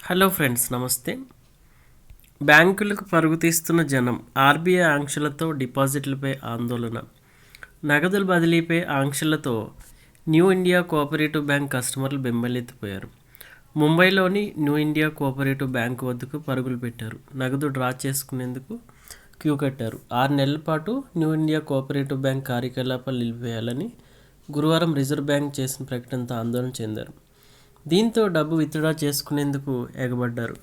Hello friends, నమస్తే. బ్యాంకులకు పరుగు తీస్తున్న జనం. ఆర్బీఐ ఆంక్షలతో డిపాజిట్లపై ఆందోళన. నగదుల బదిలీపై ఆంక్షలతో న్యూ ఇండియా కోఆపరేటివ్ బ్యాంక్ కస్టమర్లు బెంబేలెత్తిపోయారు. ముంబైలోని న్యూ ఇండియా కోఆపరేటివ్ బ్యాంకు వద్దకు పరుగులు పెట్టారు. నగదు డ్రా చేసుకునేందుకు క్యూ కట్టారు. 6 నెలల పాటు న్యూ ఇండియా కోఆపరేటివ్ బ్యాంక్ కార్యకలాపాలు నిలిపివేయాలని గురువారం రిజర్వ్ బ్యాంక్ చేసిన ప్రకటనతో ఆందోళన చెందారు. దీంతో డబ్బు విత్డ్రా చేసుకునేందుకు ఎగబడ్డారు.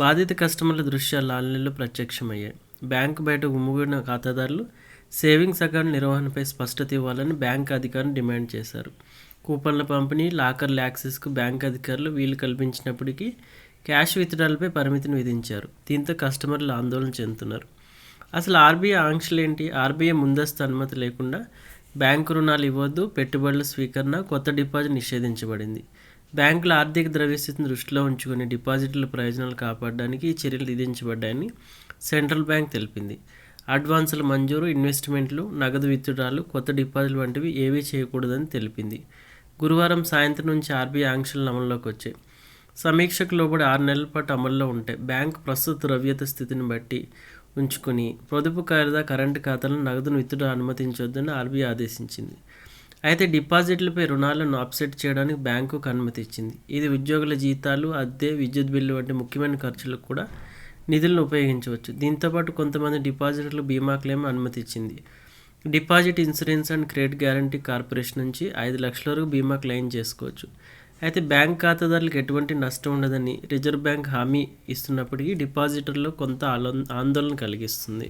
బాధిత కస్టమర్ల దృశ్యాలు ఆన్లైన్లో ప్రత్యక్షమయ్యాయి. బ్యాంకు బయట గుమిగూడిన ఖాతాదారులు సేవింగ్స్ అకౌంట్ నిర్వహణపై స్పష్టత ఇవ్వాలని బ్యాంకు అధికారులు డిమాండ్ చేశారు. కూపన్ల పంపిణీ, లాకర్ల యాక్సెస్కు బ్యాంకు అధికారులు వీలు కల్పించినప్పటికీ క్యాష్ విత్డ్రాలపై పరిమితిని విధించారు. దీంతో కస్టమర్లు ఆందోళన చెందుతున్నారు. అసలు ఆర్బీఐ ఆంక్షలు ఏంటి? ఆర్బీఐ ముందస్తు అనుమతి లేకుండా బ్యాంకు రుణాలు ఇవ్వొద్దు, పెట్టుబడుల స్వీకరణ, కొత్త డిపాజిట్ నిషేధించబడింది. బ్యాంకుల ఆర్థిక ద్రవ్యస్థితిని దృష్టిలో ఉంచుకుని డిపాజిట్ల ప్రయోజనాలు కాపాడడానికి ఈ చర్యలు విధించబడ్డాయని సెంట్రల్ బ్యాంక్ తెలిపింది. అడ్వాన్సుల మంజూరు, ఇన్వెస్ట్మెంట్లు, నగదు విత్డ్రాలు, కొత్త డిపాజిట్లు వంటివి ఏవీ చేయకూడదని తెలిపింది. గురువారం సాయంత్రం నుంచి ఆర్బీఐ ఆంక్షలు అమల్లోకి వచ్చాయి. సమీక్షకు లోబడి 6 నెలల పాటు అమల్లో ఉంటాయి. బ్యాంకు ప్రస్తుత ద్రవ్యత స్థితిని బట్టి ఉంచుకుని పొదుపు లేదా కరెంటు ఖాతాలను నగదును విత్డ్రా అనుమతించవద్దని ఆర్బీఐ ఆదేశించింది. అయితే డిపాజిట్లపై రుణాలను ఆఫ్సెట్ చేయడానికి బ్యాంకుకు అనుమతి ఇచ్చింది. ఇది ఉద్యోగుల జీతాలు, అద్దె, విద్యుత్ బిల్లు వంటి ముఖ్యమైన ఖర్చులకు కూడా నిధులను ఉపయోగించవచ్చు. దీంతోపాటు కొంతమంది డిపాజిటర్లకు బీమా క్లెయిమ్ అనుమతి ఇచ్చింది. Deposit insurance and credit guarantee corporation నుంచి 5 లక్షల వరకు బీమా క్లెయిమ్ చేసుకోవచ్చు. అయితే బ్యాంక్ ఖాతాదారులకు ఎటువంటి నష్టం ఉండదని రిజర్వ్ బ్యాంక్ హామీ ఇస్తున్నప్పటికీ డిపాజిటర్లో కొంత ఆందోళన కలిగిస్తుంది.